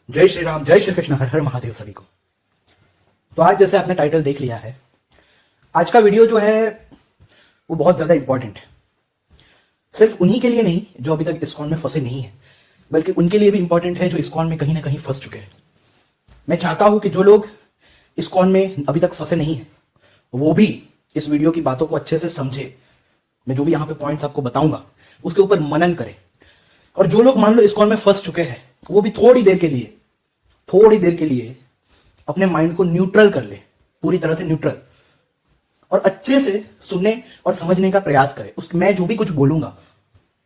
जय श्री राम, जय श्री कृष्ण, हर हर महादेव सभी को। तो आज जैसे आपने टाइटल देख लिया है, आज का वीडियो जो है वो बहुत ज्यादा इंपॉर्टेंट है। सिर्फ उन्हीं के लिए नहीं जो अभी तक इस्कॉन में फंसे नहीं है, बल्कि उनके लिए भी इंपॉर्टेंट है जो इस्कॉन में कहीं ना कहीं फंस चुके हैं। मैं चाहता हूं कि जो लोग इस्कॉन में अभी तक फंसे नहीं है वो भी इस वीडियो की बातों को अच्छे से समझे। मैं जो भी यहाँ पे पॉइंट्स आपको बताऊंगा उसके ऊपर मनन करें। और जो लोग मान लो इस्कॉन में फंस चुके हैं वो भी थोड़ी देर के लिए अपने माइंड को न्यूट्रल कर ले, पूरी तरह से न्यूट्रल, और अच्छे से सुनने और समझने का प्रयास करें। मैं जो भी कुछ बोलूंगा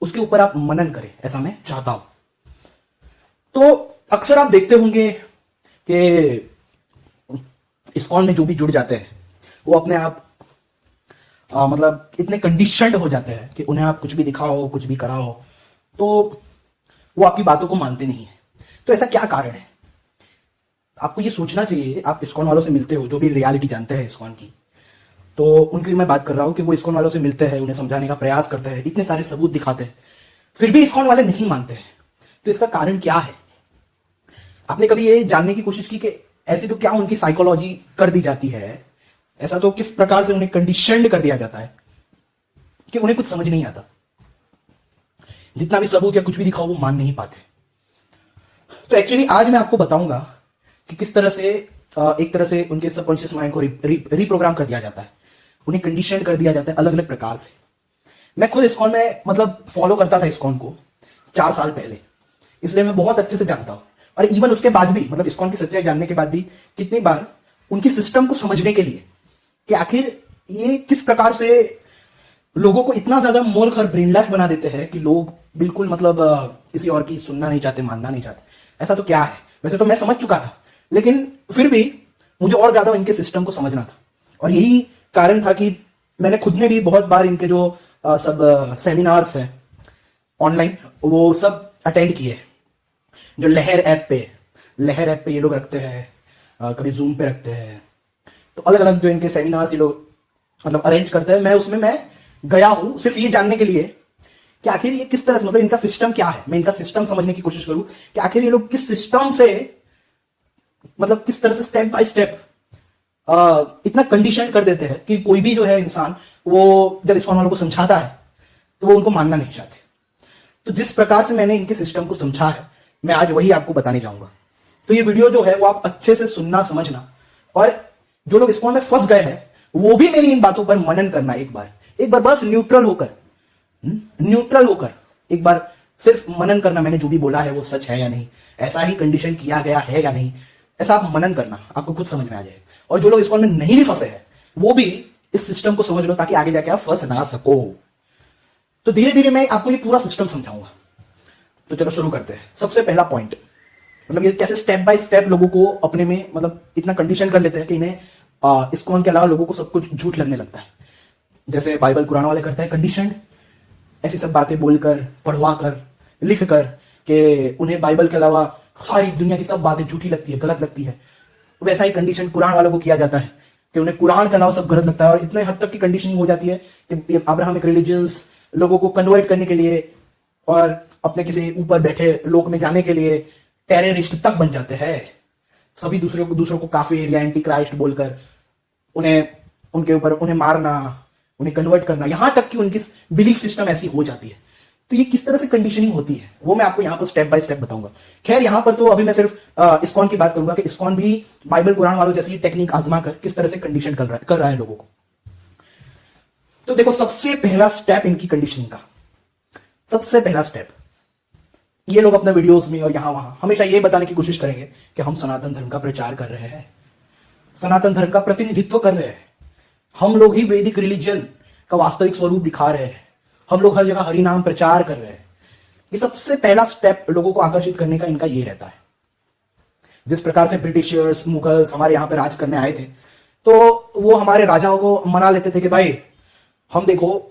उसके ऊपर आप मनन करें, ऐसा मैं चाहता हूं। तो अक्सर आप देखते होंगे कि इस्कॉन में जो भी जुड़ जाते हैं वो अपने आप मतलब इतने कंडीशनड हो जाते हैं कि उन्हें आप कुछ भी दिखाओ, कुछ भी कराओ तो वो आपकी बातों को मानते नहीं है। तो ऐसा क्या कारण है? आपको ये सोचना चाहिए। आप इस्कॉन वालों से मिलते हो जो भी रियलिटी जानते हैं इस्कॉन की, तो उनकी मैं बात कर रहा हूं कि वो इस्कॉन वालों से मिलते हैं, उन्हें समझाने का प्रयास करते हैं, इतने सारे सबूत दिखाते हैं, फिर भी इस्कॉन वाले नहीं मानते हैं। तो इसका कारण क्या है? आपने कभी ये जानने की कोशिश की कि ऐसी तो क्या उनकी साइकोलॉजी कर दी जाती है, ऐसा तो किस प्रकार से उन्हें कंडीशनड कर दिया जाता है कि उन्हें कुछ समझ नहीं आता। जितना भी सबूत या कुछ भी दिखाओ वो मान नहीं पाते। तो एक्चुअली आज मैं आपको बताऊंगा कि किस तरह से एक तरह से उनके सबकॉन्शियस माइंड को रिप्रोग्राम कर दिया जाता है, उन्हें कंडीशन कर दिया जाता है अलग अलग प्रकार से। मैं खुद इस्कॉन में मतलब फॉलो करता था इस्कॉन को 4 साल पहले, इसलिए मैं बहुत अच्छे से जानता हूं। और इवन उसके बाद भी मतलब इस्कॉन की सच्चाई जानने के बाद भी कितनी बार उनकी सिस्टम को समझने के लिए कि आखिर ये किस प्रकार से लोगों को इतना ज्यादा मूर्ख और ब्रेनलेस बना देते हैं कि लोग बिल्कुल मतलब किसी और की सुनना नहीं चाहते, मानना नहीं चाहते। ऐसा तो क्या है? वैसे तो मैं समझ चुका था, लेकिन फिर भी मुझे और ज्यादा इनके सिस्टम को समझना था। और यही कारण था कि मैंने खुद ने भी बहुत बार इनके जो सब सेमिनार्स हैं ऑनलाइन वो सब अटेंड किए। जो लहर ऐप पे ये लोग रखते हैं, कभी जूम पे रखते हैं, तो अलग अलग जो इनके सेमिनार्स ये लोग मतलब अरेंज करते हैं। मैं उसमें मैं गया हूं सिर्फ ये जानने के लिए कि आखिर ये किस तरह से मतलब इनका सिस्टम क्या है। मैं इनका सिस्टम समझने की कोशिश करूं कि आखिर ये लोग किस सिस्टम से मतलब किस तरह से स्टेप बाय स्टेप इतना कंडीशन कर देते हैं कि कोई भी जो है इंसान वो जब इस्कॉन वालों को समझाता है तो वो उनको मानना नहीं चाहते। तो जिस प्रकार से मैंने इनके सिस्टम को समझा है मैं आज वही आपको बताने जाऊंगा। तो ये वीडियो जो है वो आप अच्छे से सुनना, समझना, और जो लोग इस्कॉन में फंस गए हैं वो भी मेरी इन बातों पर मनन करना। एक बार बस न्यूट्रल होकर एक बार सिर्फ मनन करना। मैंने जो भी बोला है वो सच है या नहीं, ऐसा ही कंडीशन किया गया है या नहीं, ऐसा आप मनन करना, आपको खुद समझ में आ जाएगा। और जो लोग इस्कॉन में नहीं भी फंसे हैं वो भी इस सिस्टम को समझ लो ताकि आगे जाके आप फंस ना सको। तो धीरे धीरे मैं आपको ये पूरा सिस्टम समझाऊंगा। तो चलो शुरू करते हैं। सबसे पहला पॉइंट मतलब ये कैसे स्टेप बाय स्टेप लोगों को अपने में मतलब इतना कंडीशन कर लेते हैं कि इन्हें इस्कॉन के अलावा लोगों को सब कुछ झूठ लगने लगता है। जैसे बाइबल कुरान वाले करते हैं कंडीशन, ऐसी सब बातें बोलकर, पढ़वा कर, लिख कर कि उन्हें बाइबल के अलावा सारी दुनिया की सब बातें झूठी लगती है, गलत लगती है। वैसा ही कंडीशन कुरान वालों को किया जाता है कि उन्हें कुरान के अलावा सब गलत लगता है। और इतने हद तक की कंडीशनिंग हो जाती है कि अब्राहमिक रिलीजन्स लोगों को कन्वर्ट करने के लिए और अपने किसी ऊपर बैठे लोक में जाने के लिए टेररिस्ट तक बन जाते हैं। सभी दूसरों को काफिर या एंटी क्राइस्ट बोलकर उन्हें मारना, उन्हें कन्वर्ट करना, यहां तक कि उनकी बिलीफ सिस्टम ऐसी हो जाती है। तो ये किस तरह से कंडीशनिंग होती है वो मैं आपको यहां पर स्टेप बाय स्टेप बताऊंगा। खैर यहां पर तो अभी मैं सिर्फ इस्कॉन की बात करूंगा कि इस्कॉन भी बाइबल कुरान वालों जैसी टेक्निक आजमा कर किस तरह से कंडीशन कर रहा है लोगों को। तो देखो, सबसे पहला स्टेप इनकी कंडीशनिंग का, सबसे पहला स्टेप, ये लोग अपने वीडियोस में और यहां वहां हमेशा ये बताने की कोशिश करेंगे कि हम सनातन धर्म का प्रचार कर रहे हैं, सनातन धर्म का प्रतिनिधित्व कर रहे हैं, हम लोग ही वैदिक रिलीजन का वास्तविक स्वरूप दिखा रहे हैं, हम लोग हर जगह हरि नाम प्रचार कर रहे हैं। ये सबसे पहला स्टेप लोगों को आकर्षित करने का इनका ये रहता है। जिस प्रकार से ब्रिटिशर्स, मुगल्स हमारे यहां पर राज करने आए थे तो वो हमारे राजाओं को मना लेते थे कि भाई हम देखो,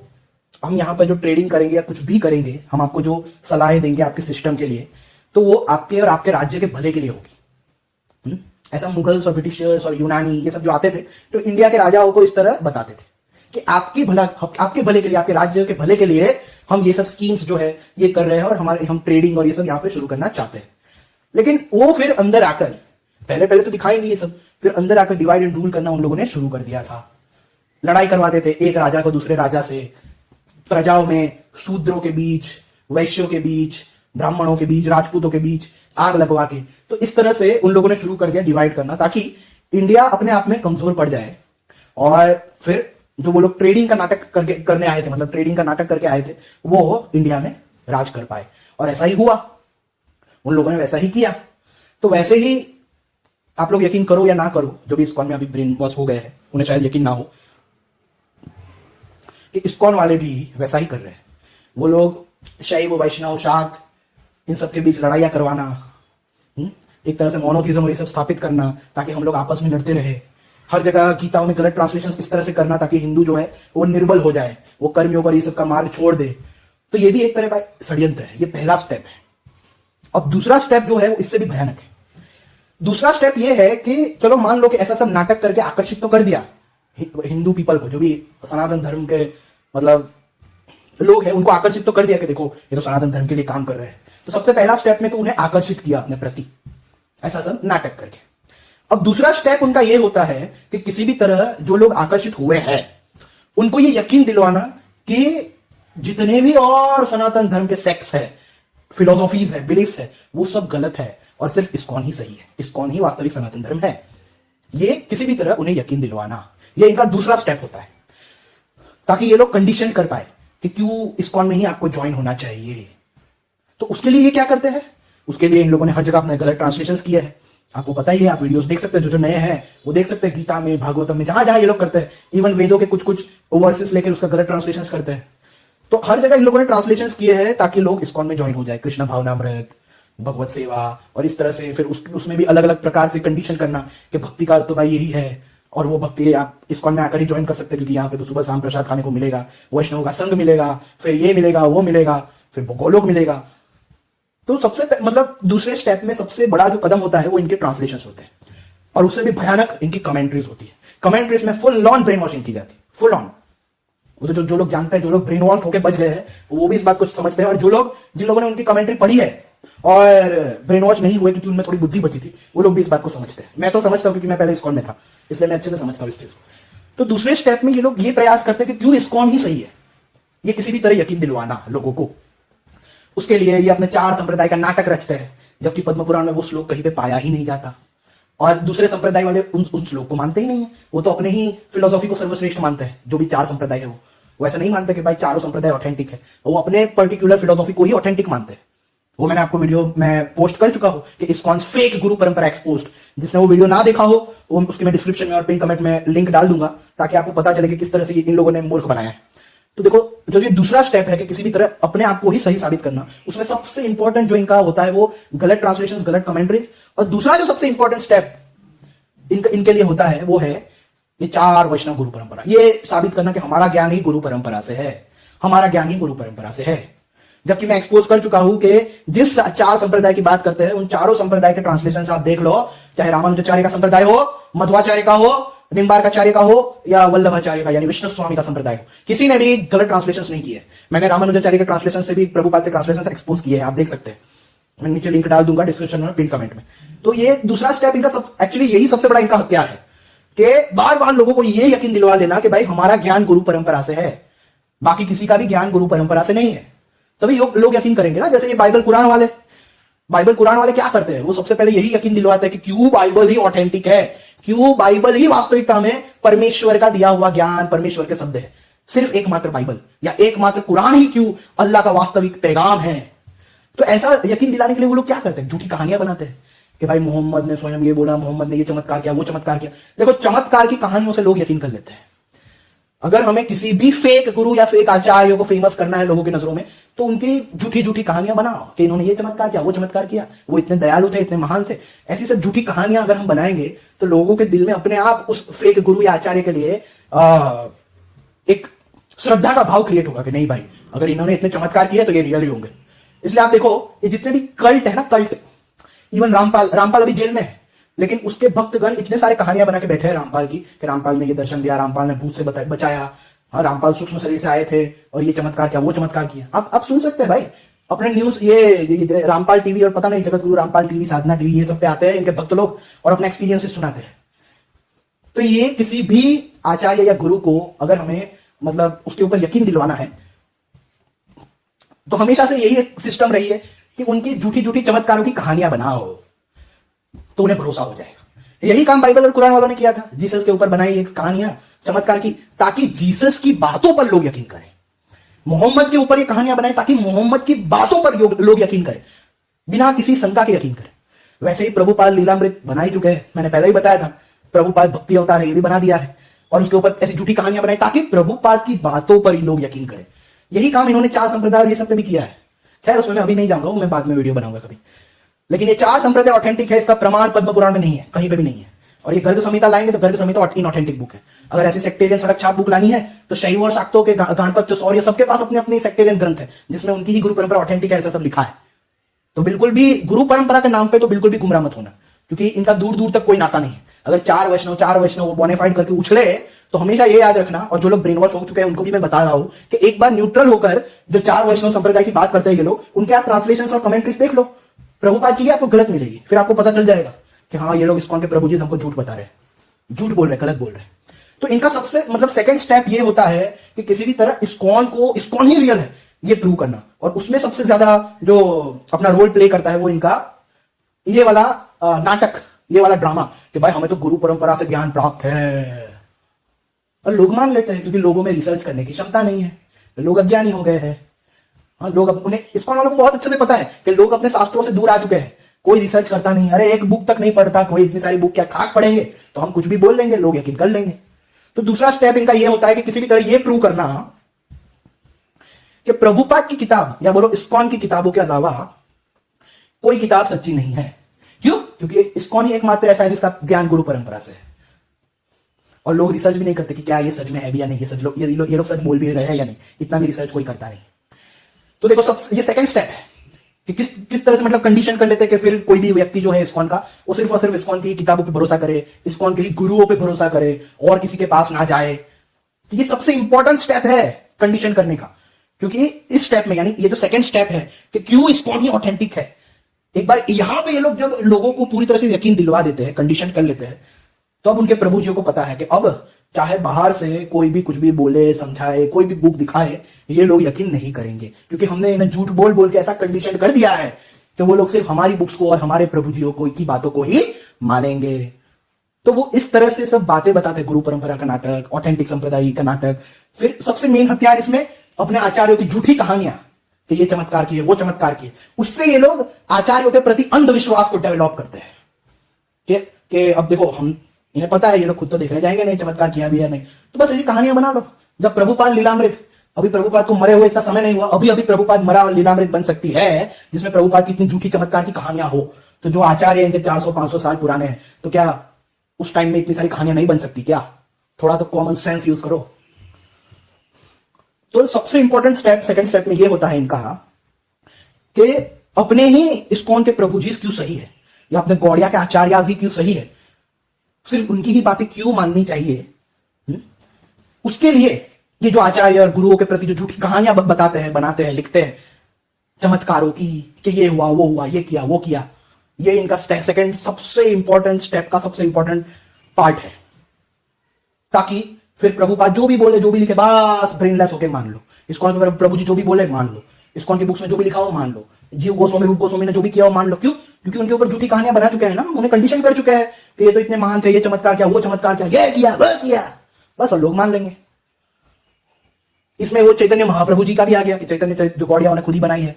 हम यहां पर जो ट्रेडिंग करेंगे या कुछ भी करेंगे, हम आपको जो सलाहें देंगे आपके सिस्टम के लिए, तो वो आपके और आपके राज्य के भले के लिए होगी। ऐसा मुगल्स और ब्रिटिशर्स और यूनानी ये सब जो आते थे तो इंडिया के राजाओं को इस तरह बताते थे कि आपके भले के लिए, आपके राज्य के भले के लिए हम ये सब स्कीम्स जो है ये कर रहे हैं और हम ट्रेडिंग और ये सब यहाँ पे शुरू करना चाहते हैं। लेकिन वो फिर अंदर आकर, पहले पहले तो दिखाएंगे ये सब, फिर अंदर आकर डिवाइड एंड रूल करना उन लोगों ने शुरू कर दिया था। लड़ाई करवाते थे एक राजा को दूसरे राजा से, प्रजाओं में शूद्रों के बीच, वैश्यों के बीच, ब्राह्मणों के बीच, राजपूतों के बीच आग लगवा के। तो इस तरह से उन लोगों ने शुरू कर दिया डिवाइड करना, ताकि इंडिया अपने आप में कमजोर पड़ जाए। और फिर जो वो लोग ट्रेडिंग का नाटक करने आए थे, मतलब ट्रेडिंग का नाटक करके आए थे, वो इंडिया में राज कर पाए। और ऐसा ही हुआ, उन लोगों ने वैसा ही किया। तो वैसे ही आप लोग यकीन करो या ना करो, जो भी इस्कॉन में अभी ब्रेन वॉश हो गए हैं उन्हें शायद यकीन ना हो कि इस्कॉन वाले भी वैसा ही कर रहे हैं। वो लोग शैव, वैष्णव, शाक्त, इन सब के बीच लड़ाइयां करवाना, एक तरह से मोनोथिज्म और ये सब स्थापित करना, ताकि हम लोग आपस में लड़ते रहे। हर जगह गीताओं में गलत ट्रांसलेशन इस तरह से करना ताकि हिंदू जो है वो निर्बल हो जाए, वो कर्मयोग और ये सब का मार्ग छोड़ दे। तो ये भी एक तरह का षड्यंत्र है। ये पहला स्टेप है। अब दूसरा स्टेप जो है वो इससे भी भयानक है। दूसरा स्टेप ये है कि चलो मान लो कि ऐसा सब नाटक करके आकर्षित तो कर दिया हिंदू पीपल को, जो भी सनातन धर्म के मतलब लोग हैं उनको आकर्षित तो कर दिया कि देखो ये तो सनातन धर्म के लिए काम कर रहे हैं। तो सबसे पहला स्टेप में तो उन्हें आकर्षित किया अपने प्रति, ऐसा सब नाटक करके। अब दूसरा स्टेप उनका यह होता है कि किसी भी तरह जो लोग आकर्षित हुए हैं उनको ये यकीन दिलवाना कि जितने भी और सनातन धर्म के सेक्स है, फिलोसॉफीज है, बिलीफ्स है, वो सब गलत है और सिर्फ इस्कॉन ही सही है, इस्कॉन ही वास्तविक सनातन धर्म है। ये किसी भी तरह उन्हें यकीन दिलवाना, ये इनका दूसरा स्टेप होता है, ताकि ये लोग कंडीशन कर पाए कि क्यों इस्कॉन में ही आपको ज्वाइन होना चाहिए। तो उसके लिए ये क्या करते हैं, उसके लिए इन लोगों ने हर जगह अपने गलत ट्रांसलेशंस किए हैं। आपको पता ही है, आप वीडियोस देख सकते हैं, जो नए हैं वो देख सकते हैं, गीता में, भागवतम में, जहां जहां ये लोग करते हैं। इवन वेदों के कुछ कुछ वर्सेस लेकर उसका गलत ट्रांसलेशंस करते हैं। तो हर जगह इन लोगों ने ट्रांसलेशंस किए हैं ताकि लोग इस्कॉन में ज्वाइन हो जाए। कृष्ण भावनामृत, भगवत सेवा और इस तरह से। फिर उसमें भी अलग अलग प्रकार से कंडीशन करना कि भक्ति का तो भाई यही है, और वो भक्ति आप इस्कॉन में आकर ही ज्वाइन कर सकते हैं, क्योंकि यहाँ पे तो सुबह शाम प्रसाद खाने को मिलेगा, वैष्णव का संग मिलेगा, फिर ये मिलेगा, वो मिलेगा, फिर गोलोक मिलेगा। तो सबसे मतलब दूसरे स्टेप में सबसे बड़ा जो कदम होता है वो इनके ट्रांसलेशन होते हैं, और उससे भी भयानक इनकी कमेंट्रीज होती है। कमेंट्रीज में फुल ऑन ब्रेन वॉशिंग की जाती है, फुल ऑन। वो तो जो लोग जानते हैं, जो लोग ब्रेन वॉश होकर बच गए हैं, वो भी इस बात को समझते हैं। और जिन लोगों ने उनकी कमेंट्री पढ़ी है और ब्रेन वॉश नहीं हुए क्योंकि उनमें थोड़ी बुद्धि बची थी, वो लोग भी इस बात को समझते हैं। मैं तो समझता हूं क्योंकि मैं पहले इस्कॉन में था, इसलिए मैं अच्छे से समझता हूं इस चीज को। तो दूसरे स्टेप में ये लोग ये प्रयास करते हैं कि क्यों इस्कॉन ही सही है, ये किसी भी तरह यकीन दिलवाना लोगों को। उसके लिए ये अपने 4 संप्रदाय का नाटक रचते हैं, जबकि पद्म पुराण में वो श्लोक कहीं पे पाया ही नहीं जाता। और दूसरे संप्रदाय वाले उन श्लोक को मानते ही नहीं है, वो तो अपने ही फिलोसॉफी को सर्वश्रेष्ठ मानते हैं। जो भी 4 संप्रदाय है वो ऐसा नहीं मानते कि भाई चारों संप्रदाय ऑथेंटिक है, वो अपने पर्टिकुलर फिलोसॉफी को ही ऑथेंटिक मानते हैं। वो मैंने आपको वीडियो में पोस्ट कर चुका हूं कि इस्कॉन फेक गुरु परंपरा एक्सपोज्ड। जिसने वो वीडियो ना देखा हो वो उसकी मैं डिस्क्रिप्शन में और पिन कमेंट में लिंक डाल दूंगा, ताकि आपको पता चले कि किस तरह से इन लोगों ने मूर्ख बनाया है। तो देखो, जो ये दूसरा स्टेप है कि किसी भी तरह अपने आप को ही सही साबित करना, उसमें सबसे इंपॉर्टेंट जो इनका होता है वो गलत ट्रांसलेशंस, गलत कमेंट्रीज। और दूसरा जो सबसे इंपॉर्टेंट स्टेप इनके लिए होता है वो है ये 4 वैष्णव गुरु परंपरा। ये साबित करना कि हमारा ज्ञान ही गुरु परंपरा से है, हमारा ज्ञान ही गुरु परंपरा से है। जबकि मैं एक्सपोज कर चुका हूं कि जिस 4 संप्रदाय की बात करते हैं उन चारों संप्रदाय के ट्रांसलेशन आप देख लो, चाहे रामानुजाचार्य का संप्रदाय हो, मध्वाचार्य का हो, निम्बार्काचार्य का हो, या वल्लभाचार्य का यानी विष्णु स्वामी का संप्रदाय हो, किसी ने भी गलत ट्रांसलेशन नहीं किए। मैंने रामानुजाचार्य के ट्रांसलेशन से भी प्रभुपाद के ट्रांसलेशन से एक्सपोज किए हैं, आप देख सकते हैं। मैं नीचे लिंक डाल दूंगा डिस्क्रिप्शन में, पिन कमेंट में। तो ये दूसरा स्टेप इनका एक्चुअली यही सबसे बड़ा इनका हथियार है कि बार बार लोगों को ये यकीन दिलवा लेना कि भाई हमारा ज्ञान गुरु परंपरा से है, बाकी किसी का भी ज्ञान गुरु परंपरा से नहीं है। तभी लोग यकीन करेंगे ना। जैसे ये बाइबल कुरान वाले क्या करते हैं, वो सबसे पहले यही यकीन दिलवाते हैं कि क्यों बाइबल ही ऑथेंटिक है, क्यों बाइबल ही वास्तविकता में परमेश्वर का दिया हुआ ज्ञान, परमेश्वर के शब्द है। सिर्फ एकमात्र बाइबल या एकमात्र कुरान ही क्यों अल्लाह का वास्तविक पैगाम है। तो ऐसा यकीन दिलाने के लिए वो लोग क्या करते हैं, झूठी कहानियां बनाते हैं कि भाई मोहम्मद ने स्वयं ये बोला, मोहम्मद ने ये चमत्कार किया, वो चमत्कार किया। देखो, चमत्कार की कहानियों से लोग यकीन कर लेते हैं। अगर हमें किसी भी फेक गुरु या फेक आचार्य को फेमस करना है लोगों की नजरों में, तो उनकी झूठी झूठी कहानियां बनाओ कि इन्होंने ये चमत्कार किया, वो चमत्कार किया, वो इतने दयालु थे, इतने महान थे। ऐसी सब झूठी कहानियां अगर हम बनाएंगे तो लोगों के दिल में अपने आप उस फेक गुरु या आचार्य के लिए एक श्रद्धा का भाव क्रिएट होगा कि नहीं भाई, अगर इन्होंने इतने चमत्कार किए तो ये रियल ही होंगे। इसलिए आप देखो, ये जितने भी कल्ट है ना, कल्ट, इवन रामपाल अभी जेल में है, लेकिन उसके भक्तगण इतने सारे कहानियां बना के बैठे हैं रामपाल की कि रामपाल ने ये दर्शन दिया, रामपाल ने भूत से बचाया, हाँ, रामपाल सूक्ष्म शरीर से आए थे और ये चमत्कार किया, वो चमत्कार किया। आप सुन सकते हैं भाई, अपने न्यूज ये रामपाल टीवी और पता नहीं जगत गुरु रामपाल टीवी, साधना टीवी, ये सब पे आते हैं इनके भक्त लोग और अपने एक्सपीरियंसेस सुनाते हैं। तो ये किसी भी आचार्य या गुरु को अगर हमें मतलब उसके ऊपर यकीन दिलवाना है तो हमेशा से यही एक सिस्टम रही है कि उनकी झूठी झूठी चमत्कारों की कहानियां बनाओ तो उन्हें भरोसा हो जाएगा। यही काम बाइबल और कुरान वालों ने किया था, जीसस के ऊपर बनाई एक कहानियां चमत्कार की ताकि जीसस की बातों पर लोग यकीन करें। मोहम्मद के ऊपर ये कहानियां बनाई ताकि मोहम्मद की बातों पर लोग यकीन करें, बिना किसी शंका के यकीन करें। वैसे ही प्रभुपाद लीलामृत बना ही चुके हैं, मैंने पहले ही बताया था। प्रभुपाद भक्ति अवतार ये भी बना दिया है और उसके ऊपर ऐसी झूठी कहानियां बनाई ताकि प्रभुपाद की बातों पर ही लोग यकीन करें। यही काम इन्होंने 4 संप्रदाय और ये सब पे भी किया है। खैर उसमें मैं अभी नहीं जाऊंगा, मैं बाद में वीडियो बनाऊंगा कभी। लेकिन ये 4 संप्रदाय ऑथेंटिक है, इसका प्रमाण पद्म पुराण में नहीं है, कहीं पे भी नहीं है। और ये गर्भ संहिता लाएंगे तो गर्भ संहिता इनऑथेंटिक बुक है। अगर ऐसे सेक्टेरियन सड़क छाप बुक लानी है तो शैव और शाक्तों के गणपत्य सौर्य सबके पास अपने अपने सेक्टेरियन ग्रंथ है जिसमें उनकी ही गुरु परंपरा ऑथेंटिक है, ऐसा सब लिखा है। तो बिल्कुल भी गुरु परंपरा के नाम पे तो बिल्कुल भी गुमराह मत होना, क्योंकि इनका दूर दूर तक कोई नाता नहीं है। अगर 4 वैष्णव बोनाफाइड करके उछले तो हमेशा ये याद रखना, और जो लोग ब्रेन वॉश हो चुके हैं उनको भी मैं बता रहा हूं कि एक बार न्यूट्रल होकर जो 4 वैष्णव संप्रदाय की बात करते हैं ये लोग, उनके आप ट्रांसलेशन और कमेंट्रीज देख लो, प्रभुपाद की आपको गलत मिलेगी। फिर आपको पता चल जाएगा कि हाँ ये लोग इस्कॉन के प्रभु जी हमको झूठ बता रहे हैं, झूठ बोल रहे हैं, गलत बोल रहे हैं। तो इनका सबसे मतलब सेकंड स्टेप ये होता है कि किसी भी तरह इस्कॉन ही रियल है ये प्रूव करना। और उसमें सबसे ज्यादा जो अपना रोल प्ले करता है वो इनका ये वाला नाटक, ये वाला ड्रामा कि भाई हमें तो गुरु परंपरा से ज्ञान प्राप्त है। और लोग मान लेते हैं क्योंकि लोगों में रिसर्च करने की क्षमता नहीं है, लोग अज्ञानी हो गए हैं। हाँ, लोग उन्हें इस्कॉन वालों को बहुत अच्छे से पता है कि लोग अपने शास्त्रों से दूर आ चुके हैं, कोई रिसर्च करता नहीं। अरे एक बुक तक नहीं पढ़ता कोई, इतनी सारी बुक क्या खाक पढ़ेंगे, तो हम कुछ भी बोल लेंगे, लोग यकीन कर लेंगे। तो दूसरा स्टेप इनका यह होता है कि किसी भी तरह यह प्रूव करना कि प्रभुपाद की किताब या बोलो इस्कॉन की किताबों के अलावा कोई किताब सच्ची नहीं है। क्यों? क्योंकि इस्कॉन ही एकमात्र ऐसा है जिसका ज्ञान गुरु परंपरा से है। और लोग रिसर्च भी नहीं करते कि क्या ये सच में है भी या नहीं, ये लोग सच बोल भी रहे हैं या नहीं, इतना भी रिसर्च कोई करता नहीं। तो देखो सब ये सेकंड स्टेप है कि किस तरह से मतलब कंडीशन कर लेते हैं कि फिर कोई भी व्यक्ति जो है इस्कॉन का, वो सिर्फ और सिर्फ इस्कॉन की किताबों पे भरोसा करे, इस्कॉन के ही गुरुओं पे भरोसा करे और किसी के पास ना जाए। तो ये सबसे इंपॉर्टेंट स्टेप है कंडीशन करने का, क्योंकि इस स्टेप में यानी ये जो सेकंड स्टेप है कि क्यों इस्कॉन ही ऑथेंटिक है, एक बार यहां पे ये लोग जब लोगों को पूरी तरह से यकीन दिलवा देते हैं, कंडीशन कर लेते हैं, तो अब उनके प्रभु जी को पता है कि अब चाहे बाहर से कोई भी कुछ भी बोले, समझाए, कोई भी बुक दिखाए, ये लोग यकीन नहीं करेंगे, क्योंकि हमने इन्हें झूठ बोल बोल के ऐसा कंडीशन कर दिया है कि वो लोग सिर्फ हमारी बुक्स को और हमारे प्रभु जी की बातों को ही मानेंगे। तो वो इस तरह से सब बातें बताते, गुरु परंपरा का नाटक, ऑथेंटिक संप्रदाय का नाटक। फिर सबसे मेन हथियार इसमें अपने आचार्यों की झूठी कहानियां कि ये चमत्कार की है, वो चमत्कार की है। उससे ये लोग आचार्यों के प्रति अंधविश्वास को डेवलप करते हैं कि अब देखो हम इन्हें पता है ये लोग खुद तो देखने जाएंगे नहीं चमत्कार किया भी है नहीं, तो बस ऐसी कहानियां बना लो। जब प्रभुपाद लीलामृत, अभी प्रभुपाद को मरे हुए इतना समय नहीं हुआ, अभी प्रभुपाद मरा और लीलामृत बन सकती है जिसमें प्रभुपाद की इतनी झूठी चमत्कार की कहानियां हो। तो जो आचार्य इनके 400-500 साल पुराने हैं, तो क्या उस टाइम में इतनी सारी कहानियां नहीं बन सकती क्या? थोड़ा तो कॉमन सेंस यूज करो। तो सबसे इंपॉर्टेंट स्टेप सेकंड स्टेप में यह होता है इनका कि अपने ही इस्कॉन के प्रभु जी क्यों सही है या अपने गौड़िया के आचार्य ही क्यों सही है, सिर्फ उनकी ही बातें क्यों माननी चाहिए। उसके लिए ये जो आचार्य और गुरुओं के प्रति जो झूठी कहानियां बताते हैं, बनाते हैं, लिखते हैं चमत्कारों की कि ये हुआ, वो हुआ, ये किया, वो किया, ये इनका सेकंड सबसे इंपॉर्टेंट स्टेप का सबसे इंपॉर्टेंट पार्ट है, ताकि फिर प्रभुपाद जो भी बोले, जो भी लिखे, बस ब्रेनलेस होकर मान लो। इस्कॉन के प्रभु जी जो भी बोले मान लो, इस्कॉन की बुक्स में जो भी लिखा हो मान लो, जीव गोस्वामी, रूप गोस्वामी ने जो भी किया हो मान लो। क्यों? क्योंकि उनके ऊपर झूठी कहानियां बना चुके हैं ना, उन्हें कंडीशन कर चुके हैं कि ये तो इतने महान थे, ये चमत्कार किया, वो चमत्कार किया, ये किया, वो किया, बस और लोग मान लेंगे। इसमें वो चैतन्य महाप्रभु जी का भी आ गया कि चैतन्य जो गौड़िया उन्हें खुद ही बनाई है,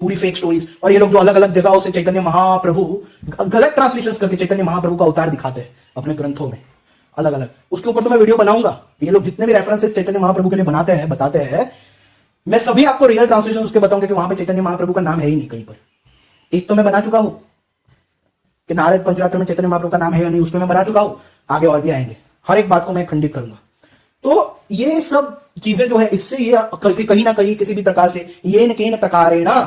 पूरी फेक स्टोरीज। और ये लोग जो अलग अलग जगहों से चैतन्य महाप्रभु गलत ट्रांसलेशन करके चैतन्य महाप्रभु का अवतार दिखाते हैं अपने ग्रंथों में अलग अलग, उसके ऊपर तो मैं वीडियो बनाऊंगा। ये लोग जितने भी रेफरेंसेस चैतन्य महाप्रभु के लिए बनाते हैं, बताते हैं, मैं सभी आपको रियल ट्रांसलेशन उसके बताऊंगा कि वहां पे चैतन्य महाप्रभु का नाम है ही नहीं कहीं पर। एक तो मैं बना चुका हूं कि नारद पंचरात्र में चैतन्य महाप्रभु का नाम है या नहीं, उसमें मैं बना चुका हूं, आगे और भी आएंगे, हर एक बात को मैं खंडित करूंगा। तो ये सब चीजें जो है इससे ये कहीं ना कहीं किसी भी प्रकार से ये न कहीं प्रकार ना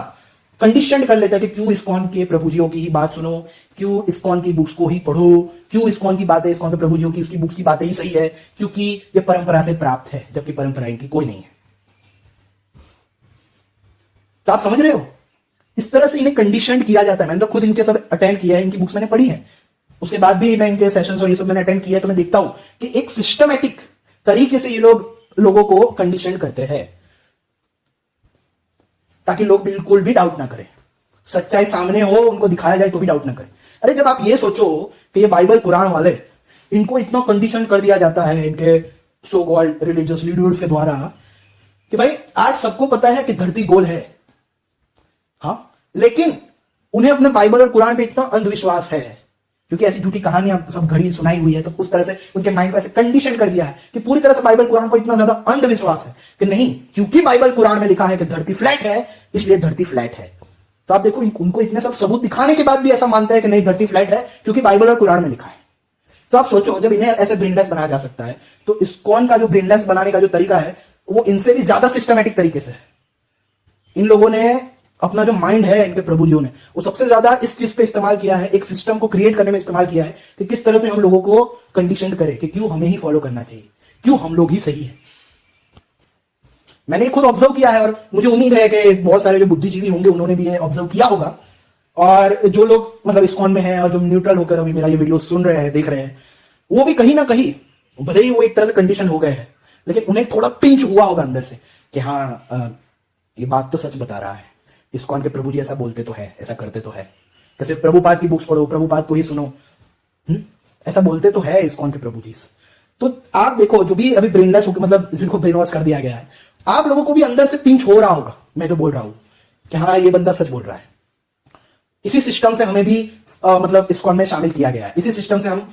कंडीशन कर लेता है कि क्यों इस्कॉन के प्रभुजियों की ही बात सुनो, क्यों इस्कॉन की बुक्स को ही पढ़ो, क्यों इस्कॉन की बातें, इस्कॉन के प्रभुजियों की उसकी बुक्स की बातें ही सही है, क्योंकि ये परंपरा से प्राप्त है, जबकि परंपरा इनकी कोई नहीं है। तो आप समझ रहे हो इस तरह से इन्हें कंडीशन किया जाता है। मैंने तो खुद इनके सब अटेंड किया है, इनकी बुक्स मैंने पढ़ी है, उसके बाद भी मैं इनके सेशंस और ये सब मैंने अटेंड किया है, तो मैं देखता हूं कि एक सिस्टमैटिक तरीके से ये लोगों को कंडीशन करते हैं ताकि लोग बिल्कुल भी डाउट ना करें, सच्चाई सामने हो, उनको दिखाया जाए तो भी डाउट ना करें। अरे जब आप ये सोचो कि ये बाइबल कुरान वाले, इनको इतना कंडीशन कर दिया जाता है इनके सो कॉल्ड रिलीजियस लीडर्स के द्वारा कि भाई आज सबको पता है कि धरती गोल है, हाँ, लेकिन उन्हें अपने बाइबल और कुरान पे इतना अंधविश्वास है क्योंकि ऐसी झूठी कहानियां सब घड़ी सुनाई हुई है, तो उस तरह से उनके माइंड को ऐसे कंडीशन कर दिया है कि पूरी तरह से बाइबल कुरान पर इतना ज्यादा अंधविश्वास है कि नहीं, क्योंकि बाइबल कुरान में लिखा है कि धरती फ्लैट है इसलिए धरती फ्लैट है। तो आप देखो उनको इतने सब सबूत दिखाने के बाद भी ऐसा मानते हैं कि नहीं धरती फ्लैट है क्योंकि बाइबल और कुरान में लिखा है। तो आप सोचो जब इन्हें ऐसे ब्रेनलेस बनाया जा सकता है तो इस्कॉन का जो ब्रेनलेस बनाने का जो तरीका है वो इनसे भी ज्यादा सिस्टमैटिक तरीके से है। इन लोगों ने अपना जो माइंड है, इनके प्रभुजियों ने, वो सबसे ज्यादा इस चीज पे इस्तेमाल किया है, एक सिस्टम को क्रिएट करने में इस्तेमाल किया है कि किस तरह से हम लोगों को कंडीशन करें कि क्यों हमें ही फॉलो करना चाहिए, क्यों हम लोग ही सही है। मैंने खुद ऑब्जर्व किया है और मुझे उम्मीद है कि बहुत सारे जो बुद्धिजीवी होंगे उन्होंने भी ये ऑब्जर्व किया होगा, और जो लोग मतलब इस्कॉन में हैं और जो न्यूट्रल होकर अभी मेरा ये वीडियो सुन रहे हैं, देख रहे हैं, वो भी कहीं ना कहीं भले ही वो एक तरह से कंडीशन हो गए हैं लेकिन उन्हें थोड़ा पिंच हुआ होगा अंदर से कि हाँ ये बात तो सच बता रहा है, इस्कॉन के प्रभु जी ऐसा बोलते तो है, ऐसा करते तो है, कैसे प्रभुपाद की बुक्स पढ़ो, प्रभुपाद को ही सुनो, ऐसा बोलते तो है इस्कॉन के प्रभु जी। तो आप देखो जो भी अभी ब्रेनलेस होकर मतलब जिनको ब्रेन वॉश कर दिया गया है, आप लोगों को भी अंदर से पिंच हो रहा होगा मैं जो बोल रहा हूं कि हाँ ये बंदा सच बोल रहा है। इसी सिस्टम से हमें भी मतलब इस्कॉन में शामिल किया गया है, इसी सिस्टम से हम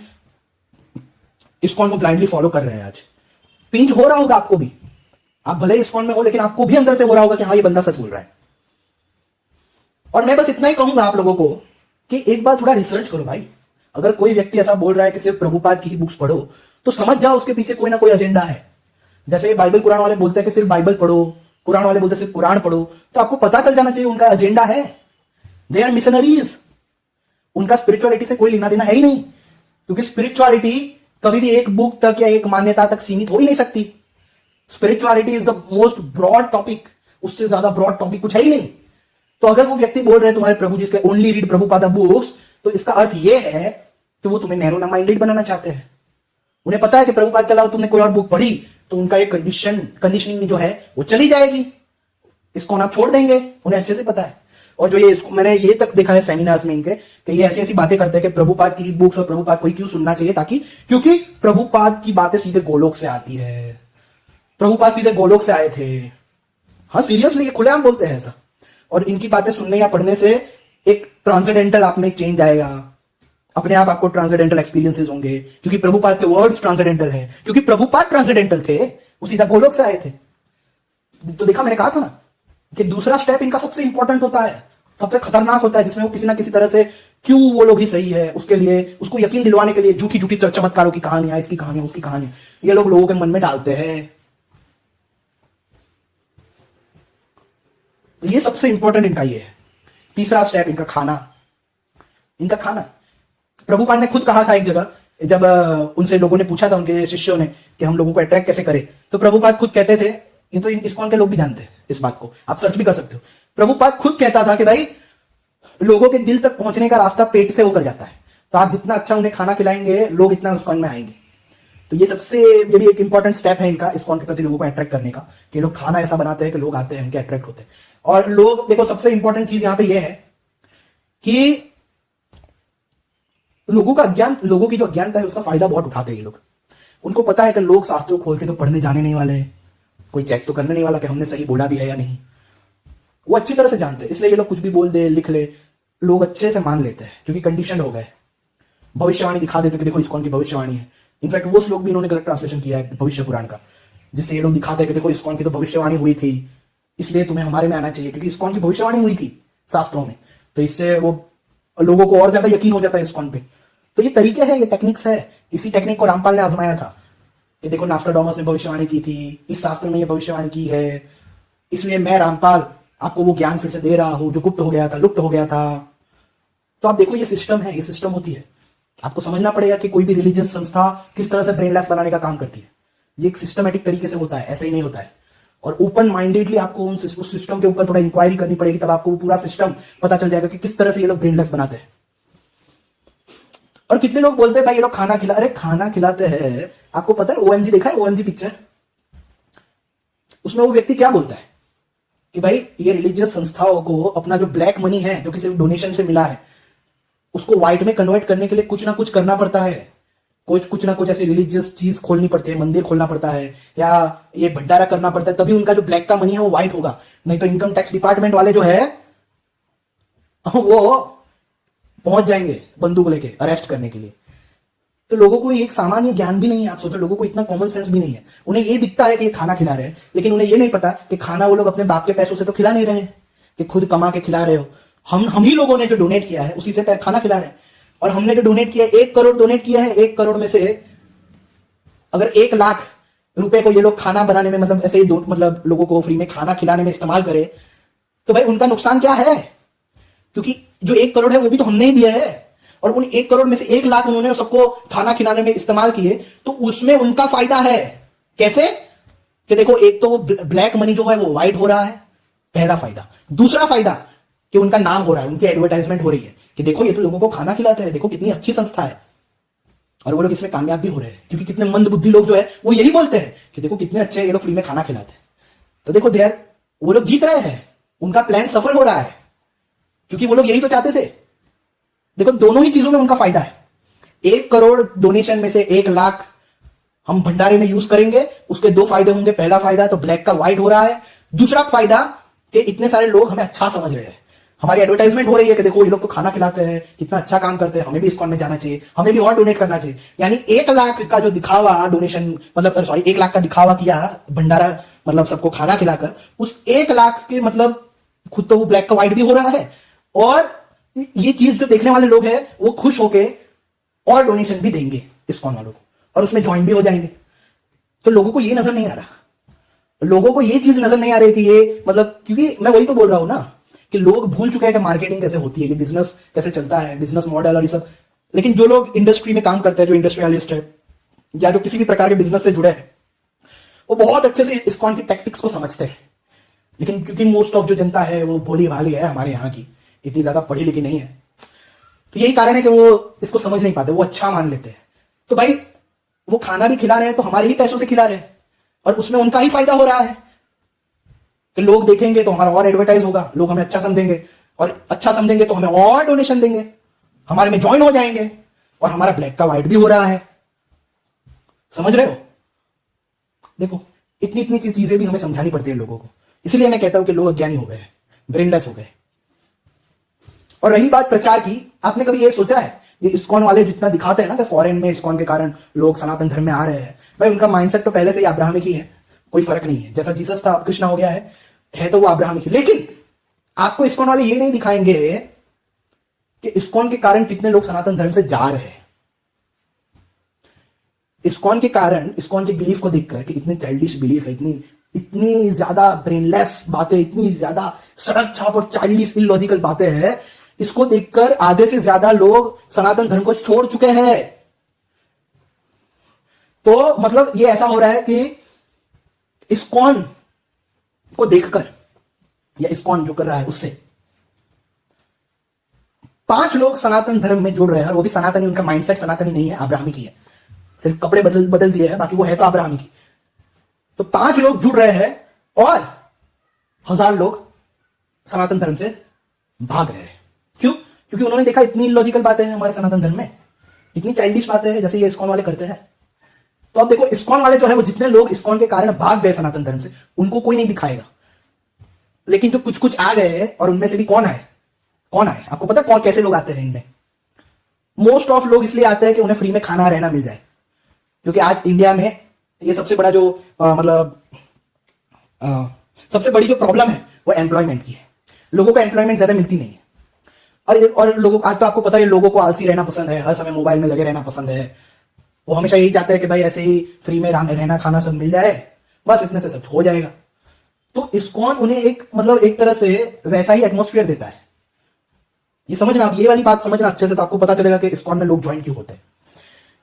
इस्कॉन को ब्लाइंडली फॉलो कर रहे हैं। आज पिंच हो रहा होगा आपको भी, आप भले इस्कॉन में हो लेकिन आपको भी अंदर से हो रहा होगा कि हाँ ये बंदा सच बोल रहा है। और मैं बस इतना ही कहूंगा आप लोगों को कि एक बार थोड़ा रिसर्च करो भाई। अगर कोई व्यक्ति ऐसा बोल रहा है कि सिर्फ प्रभुपाद की ही बुक्स पढ़ो तो समझ जाओ उसके पीछे कोई ना कोई एजेंडा है। जैसे बाइबल कुरान वाले बोलते हैं कि सिर्फ बाइबल पढ़ो, कुरान वाले बोलते हैं सिर्फ कुरान पढ़ो, तो आपको पता चल जाना चाहिए उनका एजेंडा है। दे आर मिशनरीज, उनका स्पिरिचुअलिटी से कोई लेना देना है ही नहीं, क्योंकि स्पिरिचुअलिटी कभी भी एक बुक तक या एक मान्यता तक सीमित हो ही नहीं सकती। Spirituality is the most broad topic, उससे ज्यादा ब्रॉड टॉपिक कुछ है ही नहीं। तो अगर वो व्यक्ति बोल रहे हैं तुम्हारे प्रभु जी के ओनली रीड प्रभुपादा बुक्स, तो इसका अर्थ ये है कि वो तुम्हें नैरो माइंडेड बनाना चाहते हैं। उन्हें पता है कि प्रभुपाद के अलावा तुमने कोई और बुक पढ़ी तो उनका ये कंडीशनिंग जो है वो चली जाएगी, इसको आप छोड़ देंगे, उन्हें अच्छे से पता है। और जो ये मैंने ये तक देखा है सेमिनार्स में इनके कि ये ऐसी ऐसी बातें करते हैं कि प्रभुपाद की बुक्स और प्रभुपाद को ही क्यों सुनना चाहिए, ताकि क्योंकि प्रभुपाद की बातें सीधे गोलोक से आती है, प्रभुपाद सीधे गोलोक से आए थे। हाँ सीरियसली, ये खुलेआम बोलते हैं ऐसा। और इनकी बातें सुनने या पढ़ने से एक ट्रांसेंडेंटल आप में चेंज आएगा, अपने आप आपको ट्रांसेंडेंटल एक्सपीरियंसेस होंगे, क्योंकि प्रभुपाद के वर्ड्स ट्रांसेंडेंटल है, क्योंकि प्रभुपाद ट्रांसेंडेंटल थे, वो सीधा गोलोक से आए थे। तो देखा, मैंने कहा था ना कि दूसरा स्टेप इनका सबसे इंपॉर्टेंट होता है, सबसे खतरनाक होता है, जिसमें वो किसी ना किसी तरह से क्यों वो लोग ही सही है उसके लिए, उसको यकीन दिलवाने के लिए झूठी झूठी चमत्कारों की कहानियां, इसकी कहानियां, उसकी कहानियां ये लोग लोगों के मन में डालते हैं। तो ये सबसे इंपॉर्टेंट इनका ये है। तीसरा स्टेप इनका खाना, इनका खाना। प्रभुपाद ने खुद कहा था एक जगह, जब उनसे लोगों ने पूछा था, उनके शिष्यों ने, कि हम लोगों को अट्रैक्ट कैसे करें, तो प्रभुपाद खुद कहते थे, ये तो इस्कॉन के लोग भी जानते हैं इस बात को, आप सर्च भी कर सकते हो। प्रभुपाद खुद कहता था कि भाई लोगों के दिल तक पहुंचने का रास्ता पेट से होकर जाता है, तो आप जितना अच्छा उन्हें खाना खिलाएंगे लोग इतना इस्कॉन में आएंगे। तो ये भी एक इंपॉर्टेंट स्टेप है इनका इस्कॉन के प्रति लोगों को अट्रैक्ट करने का, कि लोग खाना ऐसा बनाते हैं कि लोग आते हैं, उनके अट्रैक्ट होते हैं। और लोग देखो, सबसे इंपॉर्टेंट चीज यहां पे ये है कि लोगों का अज्ञान, लोगों की जो अज्ञानता है उसका फायदा बहुत उठाते हैं ये लोग। उनको पता है कि लोग शास्त्रों खोल के तो पढ़ने जाने नहीं वाले हैं, कोई चेक तो करने नहीं वाला कि हमने सही बोला भी है या नहीं। वो अच्छी तरह से जानते हैं, इसलिए ये लोग कुछ भी बोल दे, लिख ले, लोग अच्छे से मान लेते हैं, क्योंकि कंडीशन हो गए। भविष्यवाणी दिखा देते कि देखो इस्कॉन की भविष्यवाणी है। इनफैक्ट वो श्लोक भी इन्होंने गलत ट्रांसलेशन किया है भविष्य पुराण का, जिससे ये लोग दिखाते हैं कि देखो इस्कॉन की तो भविष्यवाणी हुई थी, इसलिए तुम्हें हमारे में आना चाहिए, क्योंकि इस्कॉन की भविष्यवाणी हुई थी शास्त्रों में। तो इससे वो लोगों को और ज्यादा यकीन हो जाता है इस्कॉन पे। तो ये तरीके हैं, ये टेक्निक्स है। इसी टेक्निक को रामपाल ने आजमाया था कि देखो नास्ट्राडामस ने भविष्यवाणी की थी, इस शास्त्र में ये भविष्यवाणी की है, इसलिए मैं रामपाल आपको वो ज्ञान फिर से दे रहा हूं जो गुप्त हो गया था, लुप्त हो गया था। तो आप देखो, ये सिस्टम है, ये सिस्टम होती है। आपको समझना पड़ेगा कि कोई भी रिलीजियस संस्था किस तरह से ब्रेनलेस बनाने का काम करती है। ये एक सिस्टमैटिक तरीके से होता है, ऐसे ही नहीं होता है। और ओपन माइंडेडली आपको उस सिस्टम के ऊपर थोड़ा इंक्वायरी करनी पड़ेगी, तब आपको पूरा सिस्टम पता चल जाएगा कि किस तरह से ये लोग ब्रेनलेस बनाते हैं। और कितने लोग बोलते हैं भाई ये लोग खाना खिला, अरे खाना खिलाते हैं। आपको पता है ओएमजी देखा है, ओएमजी पिक्चर, उसमें वो व्यक्ति क्या बोलता है कि भाई ये रिलीजियस संस्थाओं को अपना जो ब्लैक मनी है जो कि सिर्फ डोनेशन से मिला है उसको व्हाइट में कन्वर्ट करने के लिए कुछ ना कुछ करना पड़ता है, कुछ ना कुछ ऐसी रिलीजियस चीज खोलनी पड़ती है, मंदिर खोलना पड़ता है या ये भंडारा करना पड़ता है, तभी उनका जो ब्लैक का मनी है वो व्हाइट होगा। नहीं तो इनकम टैक्स डिपार्टमेंट वाले जो है वो पहुंच जाएंगे बंदूक लेके अरेस्ट करने के लिए। तो लोगों को एक सामान्य ज्ञान भी नहीं है। आप सोचो, लोगों को इतना कॉमन सेंस भी नहीं है। उन्हें ये दिखता है कि ये खाना खिला रहे हैं, लेकिन उन्हें ये नहीं पता कि खाना वो लोग अपने बाप के पैसों से तो खिला नहीं रहे हैं, कि खुद कमा के खिला रहे हो। हम ही लोगों ने जो डोनेट किया है उसी से खाना खिला रहे हैं। और हमने जो डोनेट किया है 1 करोड़ डोनेट किया है, 1 करोड़ में से अगर 1 लाख रुपए को ये लोग खाना बनाने में मतलब ऐसे ही मतलब लोगों को फ्री में खाना खिलाने में इस्तेमाल करे, तो भाई उनका नुकसान क्या है? क्योंकि जो 1 करोड़ है वो भी तो हमने ही दिया है, और उन 1 करोड़ में से 1 लाख उन्होंने सबको खाना खिलाने में इस्तेमाल किए, तो उसमें उनका फायदा है। कैसे? कि देखो, एक तो ब्लैक मनी जो है वो व्हाइट हो रहा है, पहला फायदा। दूसरा फायदा कि उनका नाम हो रहा है, उनकी एडवर्टाइजमेंट हो रही है कि देखो ये तो लोगों को खाना खिलाते हैं, देखो कितनी अच्छी संस्था है। और वो लोग इसमें कामयाब भी हो रहे हैं, क्योंकि कितने मंद बुद्धि लोग जो है वो यही बोलते हैं कि देखो कितने अच्छे ये लोग फ्री में खाना खिलाते हैं। तो देखो देर वो लोग जीत रहे हैं, उनका प्लान सफल हो रहा है, क्योंकि वो लोग यही तो चाहते थे। देखो दोनों ही चीजों में उनका फायदा है। 1 करोड़ डोनेशन में से 1 लाख हम भंडारे में यूज करेंगे, उसके 2 फायदे होंगे। पहला फायदा तो ब्लैक का व्हाइट हो रहा है, दूसरा फायदा कि इतने सारे लोग हमें अच्छा समझ रहे हैं, हमारी एडवर्टाइजमेंट हो रही है कि देखो ये लोग तो खाना खिलाते हैं, कितना अच्छा काम करते हैं, हमें भी इस्कॉन में जाना चाहिए, हमें भी और डोनेट करना चाहिए। यानी 1 लाख का जो दिखावा डोनेशन मतलब सॉरी 1 लाख का दिखावा किया भंडारा मतलब सबको खाना खिलाकर, उस 1 लाख के मतलब खुद तो वो ब्लैक का व्हाइट भी हो रहा है, और ये चीज जो देखने वाले लोग हैं वो खुश होके और डोनेशन भी देंगे इस्कॉन वालों को, और उसमें ज्वाइन भी हो जाएंगे। तो लोगों को ये नजर नहीं आ रहा, लोगों को ये चीज नजर नहीं आ रही कि ये मतलब, क्योंकि मैं वही तो बोल रहा हूं ना कि लोग भूल चुके हैं कि मार्केटिंग कैसे होती है, कि बिजनेस कैसे चलता है, बिजनेस मॉडल और ये सब। लेकिन जो लोग इंडस्ट्री में काम करते हैं, जो इंडस्ट्रियलिस्ट है या जो किसी भी प्रकार के बिजनेस से जुड़े हैं, वो बहुत अच्छे से इस्कॉन की टैक्टिक्स को समझते हैं। लेकिन क्योंकि मोस्ट ऑफ जो जनता है वो भोली भाली है हमारे यहाँ की, इतनी ज्यादा पढ़ी लिखी नहीं है, तो यही कारण है कि वो इसको समझ नहीं पाते, वो अच्छा मान लेते हैं। तो भाई वो खाना भी खिला रहे हैं तो हमारे ही पैसों से खिला रहे हैं, और उसमें उनका ही फायदा हो रहा है कि लोग देखेंगे तो हमारा और एडवर्टाइज होगा, लोग हमें अच्छा समझेंगे, और अच्छा समझेंगे तो हमें और डोनेशन देंगे, हमारे में ज्वाइन हो जाएंगे, और हमारा ब्लैक का व्हाइट भी हो रहा है। समझ रहे हो? देखो इतनी इतनी चीजें भी हमें समझानी पड़ती है लोगों को। इसलिए मैं कहता हूं कि लोग अज्ञानी हो गए, ब्रेनलेस हो गए। और रही बात प्रचार की, आपने कभी ये सोचा है ये इस्कॉन वाले जितना दिखाते हैं ना कि फॉरेन में इस्कॉन के कारण लोग सनातन धर्म में आ रहे हैं, भाई उनका माइंडसेट तो पहले से ही अब्राहमिक ही है, कोई फर्क नहीं है। जैसा जीसस था अब कृष्णा हो गया है तो वो अब्राहमिक ही। लेकिन आपको इस्कॉन वाले ये नहीं दिखाएंगे कि इस्कॉन के कारण कितने लोग सनातन धर्म से जा रहे हैं। इस्कॉन के कारण, इस्कॉन के बिलीफ को देखकर कि इतने चाइल्डिश बिलीफ है, इतनी ज्यादा ब्रेनलेस बातें, इतनी ज्यादा सड़क छाप और चाइल्डिश इलॉजिकल बातें हैं, इसको देखकर आधे से ज्यादा लोग सनातन धर्म को छोड़ चुके हैं। तो मतलब ये ऐसा हो रहा है कि इस्कॉन को देखकर या इस्कॉन जो कर रहा है उससे 5 लोग सनातन धर्म में जुड़ रहे हैं, और वो भी सनातनी, उनका माइंडसेट सनातनी नहीं है, अब्राहमिक ही है, सिर्फ कपड़े बदल दिए हैं, बाकी वो है तो अब्राहमिक ही। तो 5 लोग जुड़ रहे हैं और 1000 लोग सनातन धर्म से भाग रहे हैं। क्यों? क्योंकि उन्होंने देखा इतनी इलॉजिकल बातें हैं हमारे सनातन धर्म में, इतनी चाइल्डिश बातें हैं जैसे ये इस्कॉन वाले करते हैं। तो अब देखो इस्कॉन वाले जो है वो जितने लोग इस्कॉन के कारण भाग गए सनातन धर्म से, उनको कोई नहीं दिखाएगा। लेकिन जो कुछ कुछ आ गए, और उनमें से भी कौन आए, आपको पता है कौन कैसे लोग आते हैं इनमें? मोस्ट ऑफ लोग इसलिए आते हैं कि उन्हें फ्री में खाना रहना मिल जाए, क्योंकि आज इंडिया में ये सबसे बड़ा जो सबसे बड़ी जो प्रॉब्लम है वो एम्प्लॉयमेंट की है। लोगों को एम्प्लॉयमेंट ज्यादा मिलती नहीं है, और लोगों आज तो आपको पता है लोगों को आलसी रहना पसंद है, हर समय मोबाइल में लगे रहना पसंद है। वो हमेशा यही चाहते हैं कि भाई ऐसे ही फ्री में रहना खाना सब मिल जाए, बस इतने से सब हो जाएगा। तो इस्कॉन उन्हें एक तरह से वैसा ही एटमॉस्फेयर देता है। ये समझना, आप ये वाली बात समझना अच्छे से, तो आपको पता चलेगा कि इस्कॉन में लोग ज्वाइन क्यों होते हैं।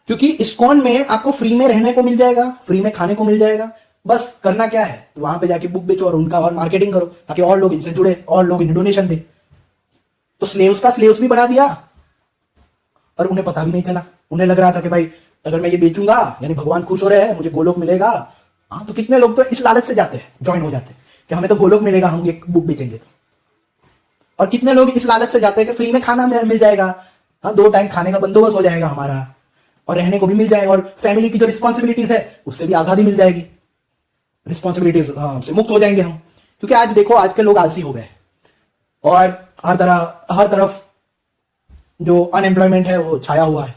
क्योंकि इस्कॉन में आपको फ्री में रहने को मिल जाएगा, फ्री में खाने को मिल जाएगा, बस करना क्या है, तो वहां पे जाके बुक बेचो और उनका और मार्केटिंग करो ताकि और लोग इनसे जुड़े, और लोग इन्हें डोनेशन दे। तो स्लेव्स का स्लेव्स भी बना दिया और उन्हें पता भी नहीं चला। उन्हें लग रहा था कि भाई अगर मैं ये बेचूंगा यानी भगवान खुश हो रहे हैं, मुझे गोलोक मिलेगा। हाँ, तो कितने लोग तो इस लालच से जाते हैं, ज्वाइन हो जाते हैं कि हमें तो गोलोक मिलेगा, हम ये बुक बेचेंगे तो। और कितने लोग इस लालच से जाते हैं कि फ्री में खाना मिल जाएगा, हाँ 2 टाइम खाने का बंदोबस्त हो जाएगा हमारा, और रहने को भी मिल जाएगा, और फैमिली की जो रिस्पॉन्सिबिलिटीज है उससे भी आजादी मिल जाएगी, रिस्पॉन्सिबिलिटीज से मुक्त हो जाएंगे हम। क्योंकि आज देखो, आज के लोग आलसी हो गए और हर तरफ जो अनएम्प्लॉयमेंट है वो छाया हुआ है।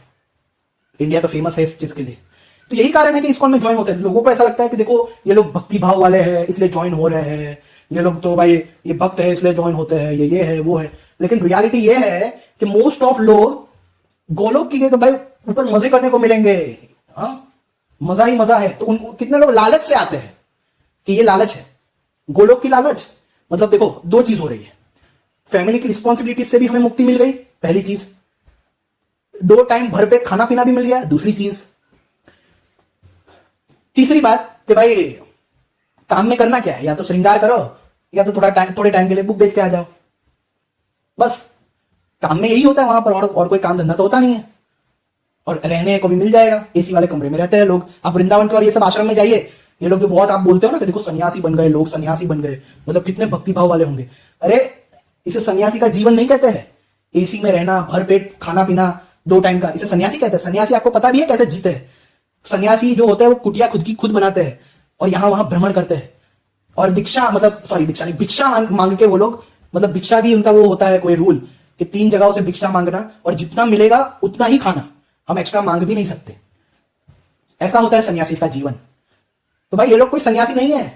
इंडिया तो फेमस है इस चीज के लिए। तो यही कारण है कि इस्कॉन में ज्वाइन होते हैं। लोगों को ऐसा लगता है कि देखो ये लोग भक्ति भाव वाले हैं इसलिए ज्वाइन हो रहे हैं, ये लोग तो भाई ये भक्त है इसलिए ज्वाइन होते हैं, ये है वो है। लेकिन रियलिटी ये है कि मोस्ट ऑफ लोग गोलोक की भाई ऊपर मजे करने को मिलेंगे, हाँ मजा ही मजा है। तो उनको कितने लोग लालच से आते हैं कि ये लालच है, गोलोक की लालच। मतलब देखो 2 चीज हो रही है, फैमिली की रिस्पॉन्सिबिलिटी से भी हमें मुक्ति मिल गई, पहली चीज। 2 टाइम भरपेट खाना पीना भी मिल गया, दूसरी चीज। तीसरी बात कि भाई काम में करना क्या है, या तो श्रृंगार करो या तो थोड़े टाइम के लिए बुक बेच के आ जाओ। बस काम में यही होता है वहां पर, और कोई काम धंधा तो होता नहीं है। और रहने को भी मिल जाएगा, एसी वाले कमरे में रहते हैं लोग। आप वृंदावन के और ये सब आश्रम में जाइए, ये लोग जो बहुत आप बोलते हो ना कि देखो सन्यासी बन गए लोग, सन्यासी बन गए, मतलब कितने भक्तिभाव वाले होंगे। अरे इसे सन्यासी का जीवन नहीं कहते हैं, एसी में रहना, भरपेट खाना पीना 2 टाइम का, इसे सन्यासी कहते हैं। सन्यासी आपको पता भी है कैसे जीते हैं। सन्यासी जो होते हैं वो कुटिया खुद बनाते हैं और यहां वहां भ्रमण करते हैं। और दीक्षा दीक्षा नहीं, भिक्षा मांग के वो लोग, मतलब भिक्षा भी उनका वो होता है कोई रूल कि 3 जगहों से भिक्षा मांगना, और जितना मिलेगा उतना ही खाना, हम एक्स्ट्रा मांग भी नहीं सकते। ऐसा होता है सन्यासी का जीवन। तो भाई ये लोग कोई सन्यासी नहीं है,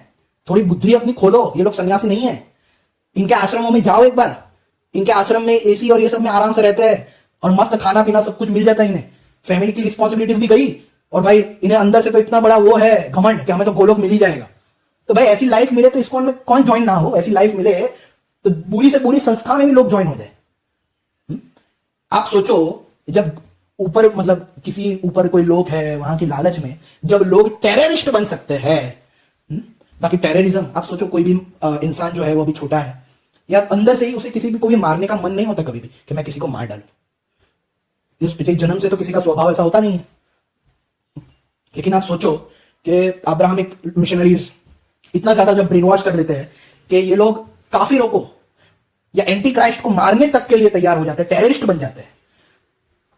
थोड़ी बुद्धि अपनी खोलो, ये लोग सन्यासी नहीं है। इनके आश्रमों में जाओ एक बार, इनके आश्रम में एसी और ये सब में आराम से रहते हैं और मस्त खाना पीना सब कुछ मिल जाता है इन्हें, फैमिली की रिस्पॉन्सिबिलिटीज भी गई, और भाई इन्हें अंदर से तो इतना बड़ा वो है घमंड कि हमें तो गोलोक मिल ही जाएगा। तो भाई ऐसी लाइफ मिले तो इस्कॉन में कौन ज्वाइन ना हो, ऐसी लाइफ मिले तो पूरी से पूरी संस्था में भी लोग ज्वाइन हो जाए। आप सोचो, जब ऊपर मतलब किसी ऊपर कोई लोग है, वहां की लालच में जब लोग टेररिस्ट बन सकते हैं, बाकी टेररिज्म, आप सोचो कोई भी इंसान जो है वो अभी छोटा है, या अंदर से ही उसे किसी भी को भी मारने का मन नहीं होता कभी भी कि मैं किसी को मार डालूं। इस जन्म से तो किसी का स्वभाव ऐसा होता नहीं है। लेकिन आप सोचो कि अब्राहमिक मिशनरीज इतना ज्यादा जब ब्रेन वॉश कर लेते हैं कि ये लोग काफिरों को या एंटी क्राइस्ट को मारने तक के लिए तैयार हो जाते हैं, टेररिस्ट बन जाते हैं।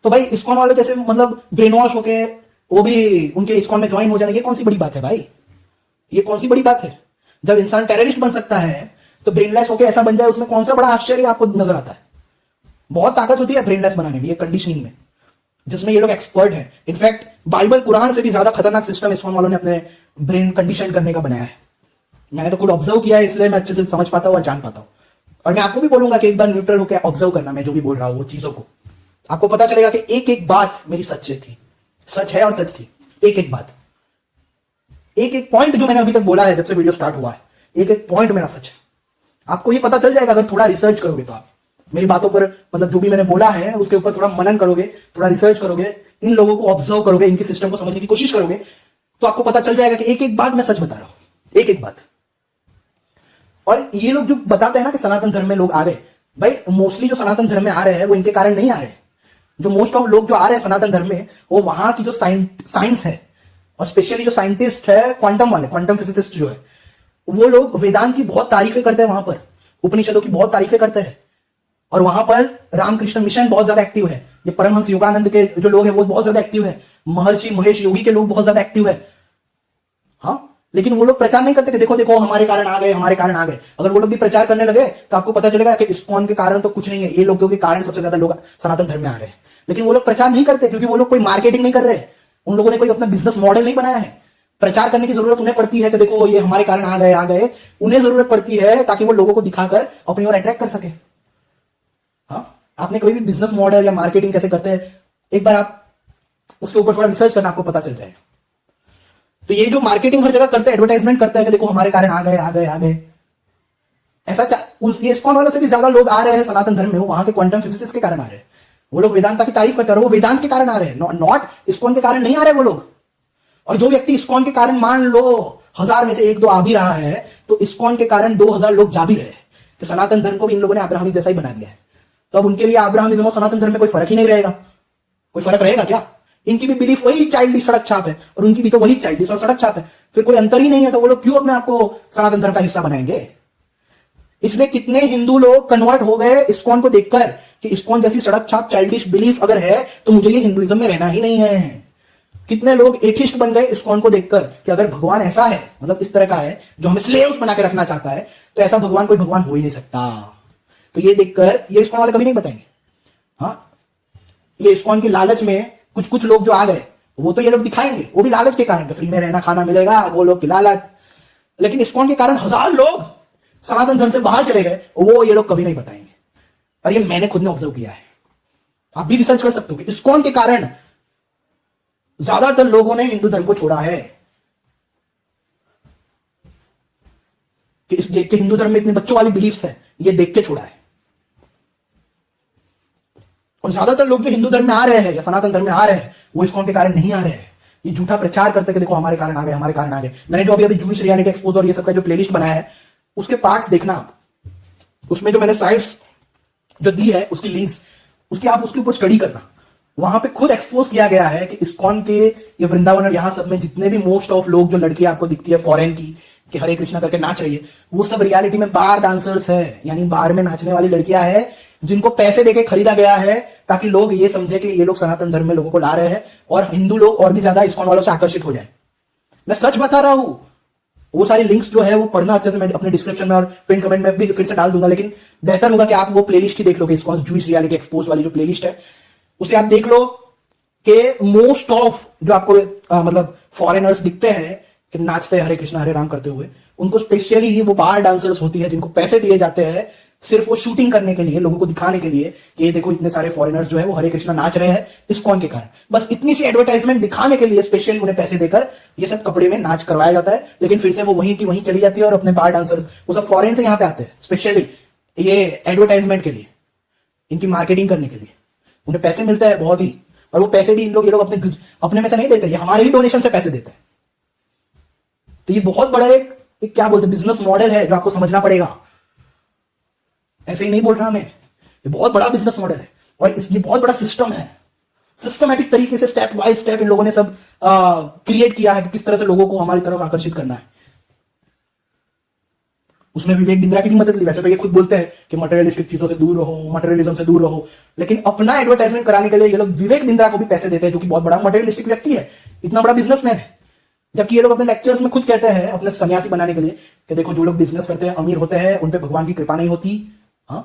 तो भाई इस्कॉन वाले जैसे मतलब ब्रेन वॉश होके वो भी उनके इस्कॉन में ज्वाइन हो जाने, ये कौन सी बड़ी बात है भाई, ये कौन सी बड़ी बात है। जब इंसान टेररिस्ट बन सकता है तो ब्रेनलेस होके ऐसा बन जाए, उसमें कौन सा बड़ा आश्चर्य आपको नजर आता है। बहुत ताकत होती है ब्रेनलेस बनाने में, ये कंडीशनिंग में, जिसमें ये लोग एक्सपर्ट हैं। इनफैक्ट बाइबल कुरान से भी ज्यादा खतरनाक सिस्टम इस्कॉन वालों ने अपने ब्रेन कंडीशन करने का बनाया है। मैंने तो खुद ऑब्जर्व किया है, इसलिए मैं अच्छे से समझ पाता हूं और जान पाता हूं। और मैं आपको भी बोलूंगा कि एक बार न्यूट्रल होकर ऑब्जर्व करना, मैं जो भी बोल रहा हूं वो चीजों को, आपको पता चलेगा कि एक एक बात मेरी सच थी, सच है और सच थी। एक एक बात, एक एक पॉइंट जो मैंने अभी तक बोला है जब से वीडियो स्टार्ट हुआ है, एक एक पॉइंट मेरा सच है। आपको ये पता चल जाएगा अगर थोड़ा रिसर्च करोगे तो। आप मेरी बातों पर मतलब जो भी मैंने बोला है उसके ऊपर थोड़ा मनन करोगे, थोड़ा रिसर्च करोगे, इन लोगों को ऑब्जर्व करोगे, इनके सिस्टम को समझने की कोशिश करोगे, तो आपको पता चल जाएगा कि एक एक बात मैं सच बता रहा हूं, एक एक बात। और ये लोग जो बताते हैं ना कि सनातन धर्म में लोग आ रहे, भाई मोस्टली जो सनातन धर्म में आ रहे हैं वो इनके कारण नहीं आ रहे। जो मोस्ट ऑफ लोग जो आ रहे हैं सनातन धर्म में, वो वहां की जो साइंस है, और स्पेशली जो साइंटिस्ट है क्वांटम वाले, क्वांटम फिजिसिस्ट जो है, वो लोग वेदांत की बहुत तारीफें करते हैं, वहां पर उपनिषदों की बहुत तारीफें करते हैं। और वहां पर रामकृष्ण मिशन बहुत ज्यादा एक्टिव है, ये परमहंस योगानंद के जो लोग हैं वो बहुत ज्यादा एक्टिव है, महर्षि महेश योगी के लोग बहुत ज्यादा एक्टिव है। हाँ, लेकिन वो लोग प्रचार नहीं करते कि देखो देखो हमारे कारण आ गए, हमारे कारण आ गए। अगर वो लोग भी प्रचार करने लगे तो आपको पता चलेगा कि इस्कॉन के कारण तो कुछ नहीं है, ये लोगों के कारण सबसे ज्यादा लोग सनातन धर्म में आ रहे हैं। लेकिन वो लोग प्रचार नहीं करते क्योंकि वो लोग कोई मार्केटिंग नहीं कर रहे, उन लोगों ने कोई अपना बिजनेस मॉडल नहीं बनाया है। प्रचार करने की जरूरत उन्हें पड़ती है कि देखो ये हमारे कारण आ गए, उन्हें जरूरत पड़ती है ताकि वो लोगों को दिखाकर अपनी ओर अट्रैक्ट कर सके। हाँ, आपने कोई भी बिजनेस मॉडल या मार्केटिंग कैसे करते हैं, एक बार आप उसके ऊपर थोड़ा रिसर्च करना, आपको पता चल जाएगा। तो ये जो मार्केटिंग हर जगह करते हैं, एडवर्टाइजमेंट करते हैं कि देखो हमारे कारण आ गए, ऐसा ये इस्कॉन वालों से भी ज्यादा लोग आ रहे हैं सनातन धर्म में, वो वहां के क्वांटम फिजिसिस्ट के कारण आ रहे हैं। वो लोग वेदांता की तारीफ करते हैं, वो वेदांत के कारण आ रहे हैं, नॉट इस्कॉन के कारण नहीं आ रहे वो लोग। और जो व्यक्ति इस्कॉन के कारण मान लो 1000 में से 1-2 आ भी रहा है तो इस्कॉन के कारण 2000 लोग जा भी रहे हैं कि सनातन धर्म को भी इन लोगों ने अब्राहमिक जैसा ही बना दिया है। तो अब उनके लिए अब्राहमिज्म और सनातन धर्म में कोई फर्क ही नहीं रहेगा। कोई फर्क रहेगा क्या? इनकी भी बिलीफ वही चाइल्डिश सड़क छाप है और उनकी भी तो वही चाइल्डिश और सड़क छाप है, फिर कोई अंतर ही नहीं है। तो वो लोग क्यों अपने आपको सनातन धर्म का हिस्सा बनाएंगे? इसलिए कितने हिंदू लोग कन्वर्ट हो गए इस्कॉन को देखकर कि इस्कॉन जैसी सड़क छाप चाइल्डिश बिलीफ अगर है तो मुझे ये हिंदुइज्म में रहना ही नहीं है। कितने लोग एथिस्ट बन गए इस्कॉन को देखकर कि अगर भगवान ऐसा है, मतलब इस तरह का है जो हमें स्लेव्स बना के रखना चाहता है, तो ऐसा भगवान कोई भगवान हो ही नहीं सकता। तो ये देखकर ये इस्कॉन वाले कभी नहीं बताएंगे। हाँ, ये इस्कॉन की लालच में कुछ कुछ लोग जो आ गए वो तो ये लोग दिखाएंगे, वो भी लालच के कारण, फ्री में रहना खाना मिलेगा, वो लोग की लालच। लेकिन इस्कॉन के कारण 1000 लोग सनातन धर्म से बाहर चले गए, वो ये लोग कभी नहीं बताएंगे। और ये मैंने खुद ने ऑब्जर्व किया है, आप भी रिसर्च कर सकते हो कि इस्कॉन के कारण ज्यादातर लोगों ने हिंदू धर्म को छोड़ा है कि हिंदू धर्म में इतने बच्चों वाली बिलीफ्स है, ये देख के छोड़ा है। और ज्यादातर लोग जो हिंदू धर्म में आ रहे हैं या सनातन धर्म में आ रहे हैं वो इस्कॉन के कारण नहीं आ रहे हैं। ये झूठा प्रचार करते कि देखो हमारे कारण आ गए, हमारे कारण आ गए। मैंने जो अभी जूइश रियलिटी एक्सपोज और ये सब का जो प्लेलिस्ट बनाया है उसके पार्ट्स देखना आप, उसमें जो मैंने साइट्स जो दी है उसकी लिंक्स, उसकी आप उसके ऊपर स्टडी करना। वहां पे खुद एक्सपोज किया गया है कि इस्कॉन के ये वृंदावन और यहां सब में जितने भी मोस्ट ऑफ लोग जो लड़की आपको दिखती है फॉरेन की कि हरे कृष्णा करके नाच रही है, वो सब रियलिटी में बार डांसर्स है, यानी बार में नाचने वाली लड़कियां हैं जिनको पैसे देके खरीदा गया है ताकि लोग ये समझे कि ये लोग सनातन धर्म में लोगों को ला रहे हैं और हिंदू लोग और भी ज्यादा इस्कॉन वालों से आकर्षित हो जाए। मैं सच बता रहा हूं, वो सारी लिंक्स जो है वो पढ़ना अच्छे से मैं अपने डिस्क्रिप्शन में और पिन कमेंट में भी फिर से डाल दूंगा, लेकिन बेहतर होगा कि आप वो प्लेलिस्ट ही देख लोगे। इस्कॉन जूइश रियलिटी एक्सपोज वाली जो प्लेलिस्ट है उसे आप देख लो कि मोस्ट ऑफ जो आपको मतलब फॉरेनर्स दिखते हैं कि नाचते हैं हरे कृष्णा हरे राम करते हुए, उनको स्पेशली वो बार डांसर्स होती है जिनको पैसे दिए जाते हैं सिर्फ वो शूटिंग करने के लिए, लोगों को दिखाने के लिए कि ये देखो इतने सारे फॉरेनर्स जो है वो हरे कृष्णा नाच रहे हैं इस्कॉन के कारण। बस इतनी सी एडवर्टाइजमेंट दिखाने के लिए स्पेशली उन्हें पैसे देकर ये सब कपड़े में नाच करवाया जाता है, लेकिन फिर से वो वहीं की वहीं चली जाती है और अपने बार डांसर्स वो सब फॉरेन से यहाँ पे आते हैं स्पेशली ये एडवर्टाइजमेंट के लिए, इनकी मार्केटिंग करने के लिए उन्हें पैसे मिलता है बहुत ही। और वो पैसे भी ये लोग अपने में से नहीं देते, ये हमारे ही डोनेशन से पैसे देते हैं। तो ये बहुत बड़ा एक क्या बोलते हैं बिजनेस मॉडल है जो आपको समझना पड़ेगा। ऐसे ही नहीं बोल रहा मैं, ये बहुत बड़ा बिजनेस मॉडल है और ये बहुत बड़ा सिस्टम है। सिस्टमैटिक तरीके से स्टेप बाय स्टेप इन लोगों ने सब क्रिएट किया है कि किस तरह से लोगों को हमारी तरफ आकर्षित करना है। उसमें विवेक बिंद्रा की भी मदद ली। वैसे तो ये खुद बोलते हैं कि मटेरियलिस्टिक चीजों से दूर रहो, मटेरियलिज्म से दूर रहो, लेकिन अपना एडवर्टाइजमेंट कराने के लिए ये लोग विवेक बिंद्रा को भी पैसे देते हैं जो कि बहुत बड़ा मटेरियलिस्टिक व्यक्ति है, इतना बड़ा बिजनेसमैन है। जबकि ये लोग अपने लेक्चर्स में खुद कहते हैं अपने सन्यासी बनाने के लिए कि देखो जो लोग बिजनेस करते हैं अमीर होते हैं उन पे भगवान की कृपा नहीं होती। हाँ,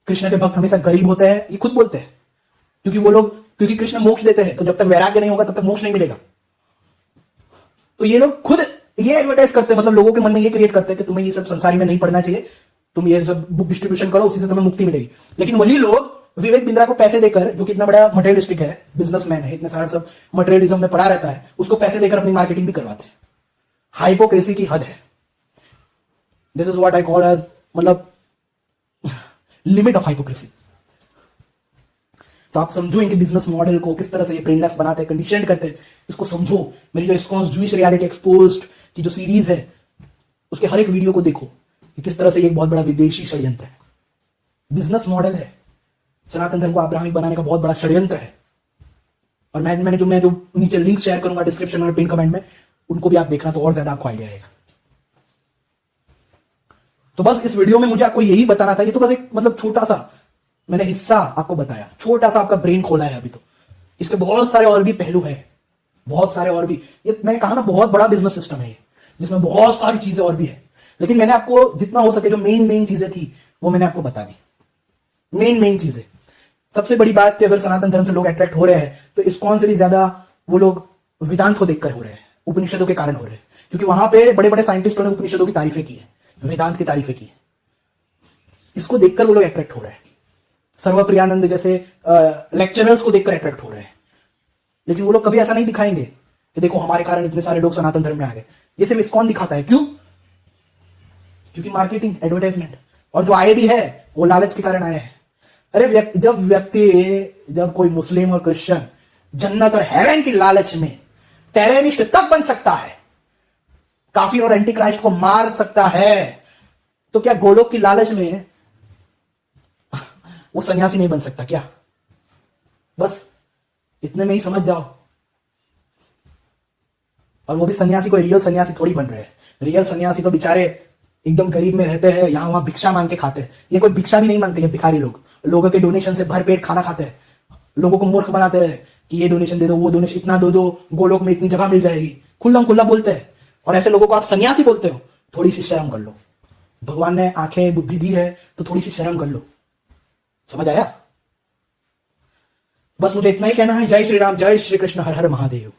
कृष्ण के भक्त हमेशा गरीब होते हैं, ये खुद बोलते हैं क्योंकि कृष्ण मोक्ष देते हैं, तो जब तक वैराग्य नहीं होगा तब तक मोक्ष नहीं मिलेगा। तो ये लोग खुद ये एडवर्टाइज करते हैं, मतलब लोगों के मन में ये क्रिएट करते हैं कि तुम्हें ये सब संसारी में नहीं पढ़ना चाहिए, तुम ये सब बुक डिस्ट्रीब्यूशन करो, उसी से तुम्हें मुक्ति मिलेगी। लेकिन वही लोग विवेक बिंद्रा को पैसे देकर, जो कि इतना बड़ा मटेरियलिस्टिक है, बिजनेसमैन है, इतने सारे सब मटेरियलिज्म में पड़ा रहता है, उसको पैसे देकर अपनी मार्केटिंग भी करवाते हैं। हाइपोक्रेसी की हद है। This is what I call as मतलब लिमिट ऑफ हाइपोक्रेसी। तो आप समझो इनके बिजनेस मॉडल को किस तरह से ये ब्रेनलेस बनाते हैं, कंडीशन करते हैं, इसको समझो। मेरी जो इस्कॉन जूइश रियलिटी एक्सपोज्ड की जो सीरीज है उसके हर एक वीडियो को देखो कि किस तरह से ये एक बहुत बड़ा विदेशी षड्यंत्र है, बिजनेस मॉडल है। सनातन धर्म को अब्राहमिक बनाने का बहुत बड़ा षड्यंत्र है। और मैं जो नीचे लिंक शेयर करूंगा डिस्क्रिप्शन और पिन कमेंट में, उनको भी आप देखना तो और ज्यादा आपको आइडिया आएगा। तो बस इस वीडियो में मुझे आपको यही बताना था। ये तो बस एक मतलब छोटा सा मैंने हिस्सा आपको बताया, छोटा सा आपका ब्रेन खोला है अभी। तो इसके बहुत सारे और भी पहलू है, बहुत सारे और भी। ये मैंने कहा ना बहुत बड़ा बिजनेस सिस्टम है ये, जिसमें बहुत सारी चीजें और भी है। लेकिन मैंने आपको जितना हो सके जो मेन चीजें थी वो मैंने आपको बता दी। मेन चीजें, सबसे बड़ी बात कि अगर सनातन धर्म से लोग अट्रैक्ट हो रहे हैं तो इस्कॉन से भी ज्यादा वो लोग वेदांत को देखकर हो रहे हैं, उपनिषदों के कारण हो रहे हैं। क्योंकि वहां पे बड़े बड़े साइंटिस्टों ने उपनिषदों की तारीफें की है, वेदांत की तारीफें की है, इसको देखकर वो लोग अट्रैक्ट हो रहे हैं। सर्वप्रियानंद जैसे लेक्चरर्स को देखकर अट्रैक्ट हो रहे हैं। लेकिन वो लोग कभी ऐसा नहीं दिखाएंगे कि देखो हमारे कारण इतने सारे लोग सनातन धर्म में आ गए। ये सिर्फ इस्कॉन दिखाता है। क्यों? क्योंकि मार्केटिंग, एडवर्टाइजमेंट। और जो आए भी है वो लालच के कारण आए हैं। अरे जब कोई मुस्लिम और क्रिश्चियन जन्नत और हेवन की लालच में टेररिस्ट तब बन सकता है काफिर और एंटी क्राइस्ट को मार सकता है, तो क्या गोलोक की लालच में वो सन्यासी नहीं बन सकता क्या? बस इतने में ही समझ जाओ। और वो भी सन्यासी कोई रियल सन्यासी थोड़ी बन रहे हैं। रियल सन्यासी तो बेचारे एकदम गरीब में रहते हैं, यहां वहां भिक्षा मांग के खाते हैं। ये कोई भिक्षा भी नहीं मांगते, ये भिखारी लोग लोगों के डोनेशन से भरपेट खाना खाते हैं, लोगों को मूर्ख बनाते हैं कि ये डोनेशन दे दो, वो डोनेशन इतना दो दो, गोलोक में इतनी जगह मिल जाएगी, खुल्लम खुल्ला बोलते हैं। और ऐसे लोगों को आप सन्यासी बोलते हो? थोड़ी सी शर्म कर लो। भगवान ने आंखें बुद्धि दी है तो थोड़ी सी शर्म कर लो। समझ आया? बस मुझे इतना ही कहना है। जय श्री राम, जय श्री कृष्ण, हर हर महादेव।